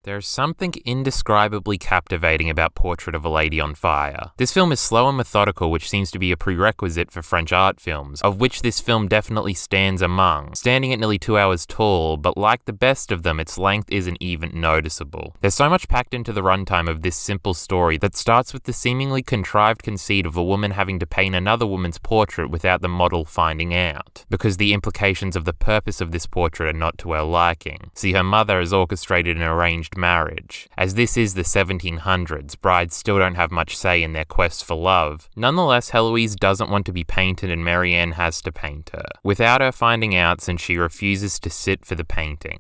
There's something indescribably captivating about Portrait of a Lady on Fire. This film is slow and methodical, which seems to be a prerequisite for French art films, of which this film definitely stands among, standing at nearly 2 hours tall, but like the best of them, its length isn't even noticeable. There's so much packed into the runtime of this simple story that starts with the seemingly contrived conceit of a woman having to paint another woman's portrait without the model finding out, because the implications of the purpose of this portrait are not to her liking. See, her mother has orchestrated an arranged marriage. As this is the 1700s, brides still don't have much say in their quest for love. Nonetheless, Heloise doesn't want to be painted and Marianne has to paint her, without her finding out, since she refuses to sit for the painting.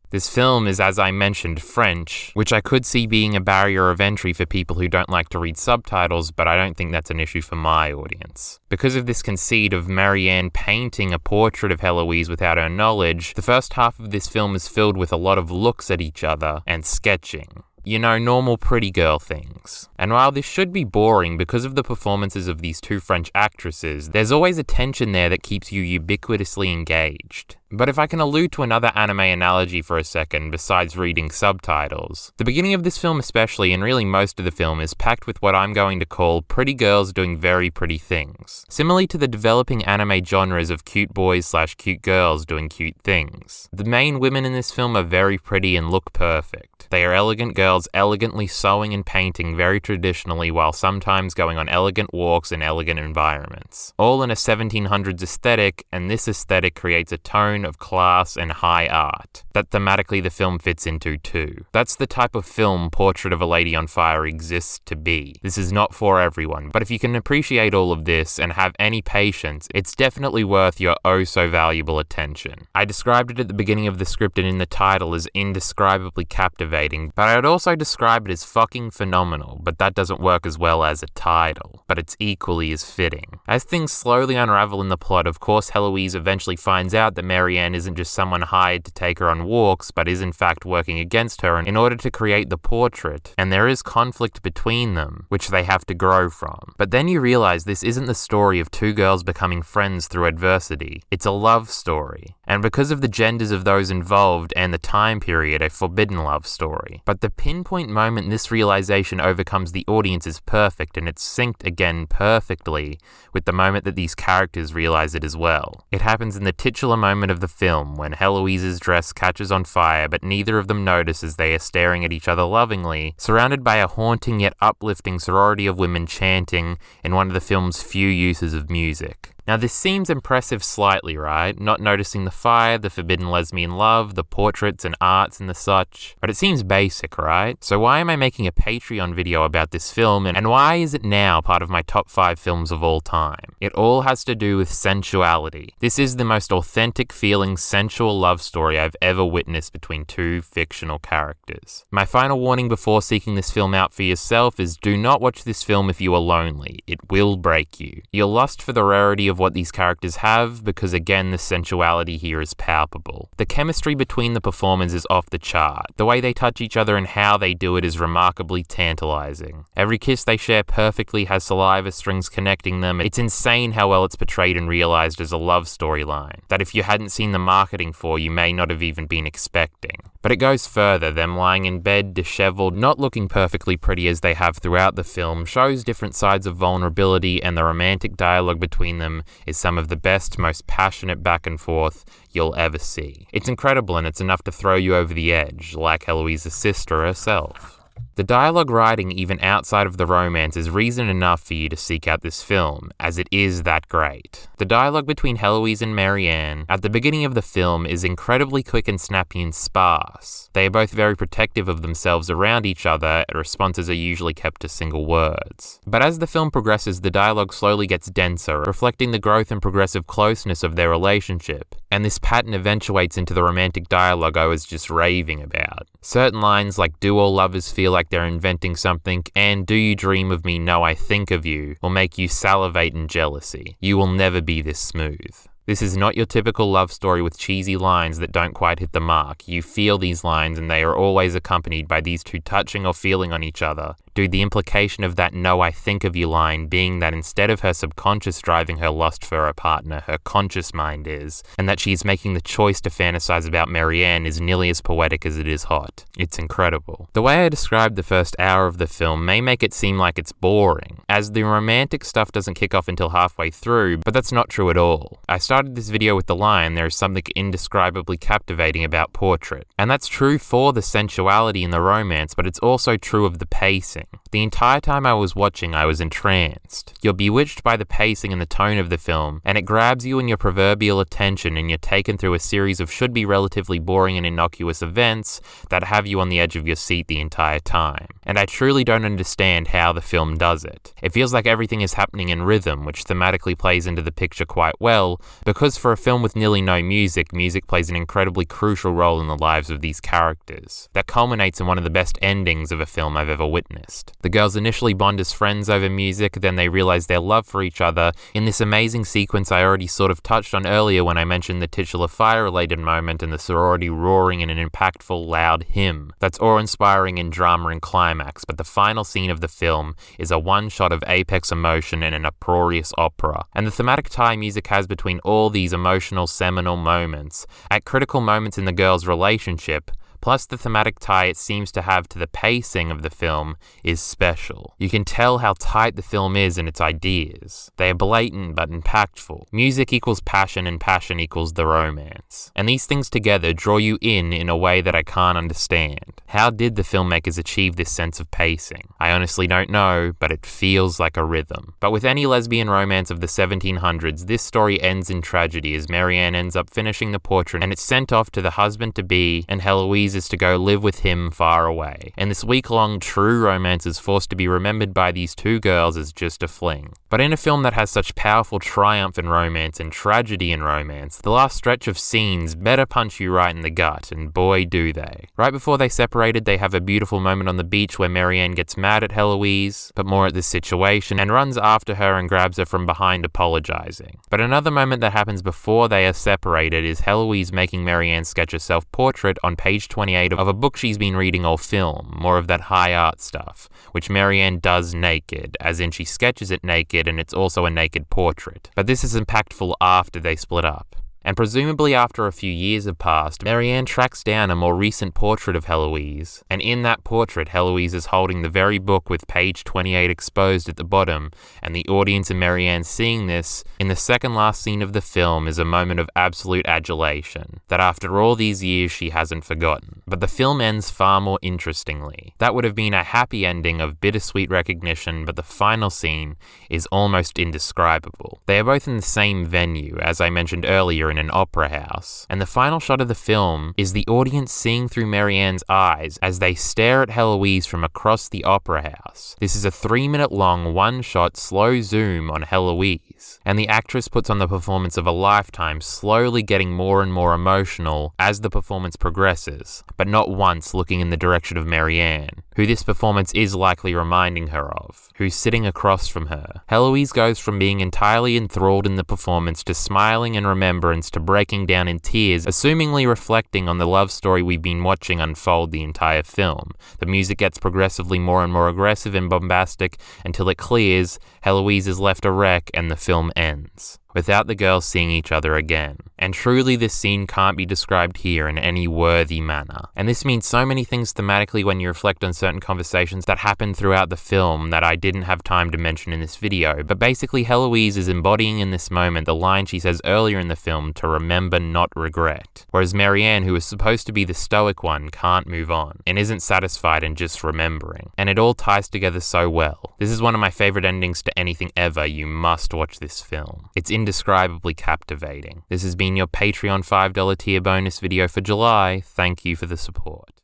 This film is, as I mentioned, French, which I could see being a barrier of entry for people who don't like to read subtitles, but I don't think that's an issue for my audience. Because of this conceit of Marianne painting a portrait of Heloise without her knowledge, the first half of this film is filled with a lot of looks at each other and sketching. You know, normal pretty girl things. And while this should be boring because of the performances of these two French actresses, there's always a tension there that keeps you ubiquitously engaged. But if I can allude to another anime analogy for a second besides reading subtitles, the beginning of this film especially, and really most of the film, is packed with what I'm going to call pretty girls doing very pretty things. Similarly to the developing anime genres of cute boys / cute girls doing cute things. The main women in this film are very pretty and look perfect. They are elegant girls elegantly sewing and painting very traditionally while sometimes going on elegant walks in elegant environments. All in a 1700s aesthetic, and this aesthetic creates a tone of class and high art that thematically the film fits into too. That's the type of film Portrait of a Lady on Fire exists to be. This is not for everyone, but if you can appreciate all of this and have any patience, it's definitely worth your oh so valuable attention. I described it at the beginning of the script and in the title as indescribably captivating, but I would also describe it as fucking phenomenal, but that doesn't work as well as a title, but it's equally as fitting. As things slowly unravel in the plot, of course Heloise eventually finds out that Marianne isn't just someone hired to take her on walks, but is in fact working against her in order to create the portrait, and there is conflict between them, which they have to grow from. But then you realize this isn't the story of two girls becoming friends through adversity, it's a love story. And because of the genders of those involved and the time period, a forbidden love story. But the pinpoint moment this realization overcomes the audience is perfect, and it's synced again perfectly with the moment that these characters realize it as well. It happens in the titular moment of the film, when Heloise's dress catches on fire, but neither of them notice as they are staring at each other lovingly, surrounded by a haunting yet uplifting sorority of women chanting in one of the film's few uses of music. Now this seems impressive slightly, right? Not noticing the fire, the forbidden lesbian love, the portraits and arts and the such. But it seems basic, right? So why am I making a Patreon video about this film, and why is it now part of my top 5 films of all time? It all has to do with sensuality. This is the most authentic feeling sensual love story I've ever witnessed between two fictional characters. My final warning before seeking this film out for yourself is do not watch this film if you are lonely. It will break you. You'll lust for the rarity of what these characters have, because again the sensuality here is palpable. The chemistry between the performers is off the chart. The way they touch each other and how they do it is remarkably tantalizing. Every kiss they share perfectly has saliva strings connecting them. It's insane how well it's portrayed and realized as a love storyline, that if you hadn't seen the marketing for, you may not have even been expecting. But it goes further. Them lying in bed, disheveled, not looking perfectly pretty as they have throughout the film, shows different sides of vulnerability, and the romantic dialogue between them is some of the best, most passionate back and forth you'll ever see. It's incredible, and it's enough to throw you over the edge, like Heloise's sister herself. The dialogue writing, even outside of the romance, is reason enough for you to seek out this film, as it is that great. The dialogue between Heloise and Marianne at the beginning of the film is incredibly quick and snappy and sparse. They are both very protective of themselves around each other, and responses are usually kept to single words. But as the film progresses, the dialogue slowly gets denser, reflecting the growth and progressive closeness of their relationship. And this pattern eventuates into the romantic dialogue I was just raving about. Certain lines like "Do all lovers feel like they're inventing something?" and "Do you dream of me? No, I think of you," will make you salivate in jealousy. You will never be this smooth. This is not your typical love story with cheesy lines that don't quite hit the mark. You feel these lines, and they are always accompanied by these two touching or feeling on each other, Dude, the implication of that "no, I think of you" line being that instead of her subconscious driving her lust for her partner, her conscious mind is, and that she is making the choice to fantasize about Marianne is nearly as poetic as it is hot. It's incredible. The way I described the first hour of the film may make it seem like it's boring, as the romantic stuff doesn't kick off until halfway through, but that's not true at all. I started this video with the line, "There is something indescribably captivating about Portrait," and that's true for the sensuality and the romance, but it's also true of the pacing. The entire time I was watching, I was entranced. You're bewitched by the pacing and the tone of the film, and it grabs you in your proverbial attention, and you're taken through a series of should be relatively boring and innocuous events that have you on the edge of your seat the entire time. And I truly don't understand how the film does it. It feels like everything is happening in rhythm, which thematically plays into the picture quite well, because for a film with nearly no music, music plays an incredibly crucial role in the lives of these characters. That culminates in one of the best endings of a film I've ever witnessed. The girls initially bond as friends over music, then they realize their love for each other in this amazing sequence I already sort of touched on earlier when I mentioned the titular fire-related moment and the sorority roaring in an impactful, loud hymn that's awe-inspiring in drama and climax, but the final scene of the film is a one-shot of apex emotion and an uproarious opera. And the thematic tie music has between all these emotional, seminal moments, at critical moments in the girls' relationship, plus the thematic tie it seems to have to the pacing of the film, is special. You can tell how tight the film is in its ideas. They are blatant but impactful. Music equals passion and passion equals the romance. And these things together draw you in a way that I can't understand. How did the filmmakers achieve this sense of pacing? I honestly don't know, but it feels like a rhythm. But with any lesbian romance of the 1700s, this story ends in tragedy as Marianne ends up finishing the portrait and it's sent off to the husband-to-be, and Heloise is to go live with him far away. And this week-long true romance is forced to be remembered by these two girls as just a fling. But in a film that has such powerful triumph in romance and tragedy in romance, the last stretch of scenes better punch you right in the gut, and boy do they. Right before they separated, they have a beautiful moment on the beach where Marianne gets mad at Heloise, but more at this situation, and runs after her and grabs her from behind apologizing. But another moment that happens before they are separated is Heloise making Marianne sketch a self-portrait on page 28 of a book she's been reading all film, more of that high art stuff, which Marianne does naked, as in she sketches it naked and it's also a naked portrait. But this is impactful after they split up. And presumably after a few years have passed, Marianne tracks down a more recent portrait of Heloise, and in that portrait Heloise is holding the very book with page 28 exposed at the bottom, and the audience and Marianne seeing this in the second last scene of the film is a moment of absolute adulation, that after all these years she hasn't forgotten. But the film ends far more interestingly. That would have been a happy ending of bittersweet recognition, but the final scene is almost indescribable. They are both in the same venue, as I mentioned earlier, in an opera house, and the final shot of the film is the audience seeing through Marianne's eyes as they stare at Heloise from across the opera house. This is a 3-minute long one-shot slow zoom on Heloise, and the actress puts on the performance of a lifetime, slowly getting more and more emotional as the performance progresses, but not once looking in the direction of Marianne, who this performance is likely reminding her of, who's sitting across from her. Heloise goes from being entirely enthralled in the performance to smiling in remembrance to breaking down in tears, assumingly reflecting on the love story we've been watching unfold the entire film. The music gets progressively more and more aggressive and bombastic until it clears, Heloise is left a wreck, and the film ends, without the girls seeing each other again. And truly this scene can't be described here in any worthy manner. And this means so many things thematically when you reflect on certain conversations that happen throughout the film that I didn't have time to mention in this video. But basically Heloise is embodying in this moment the line she says earlier in the film, to remember, not regret. Whereas Marianne, who is supposed to be the stoic one, can't move on, and isn't satisfied in just remembering. And it all ties together so well. This is one of my favorite endings to anything ever. You must watch this film. It's indescribably captivating. This has been your Patreon $5 tier bonus video for July. Thank you for the support.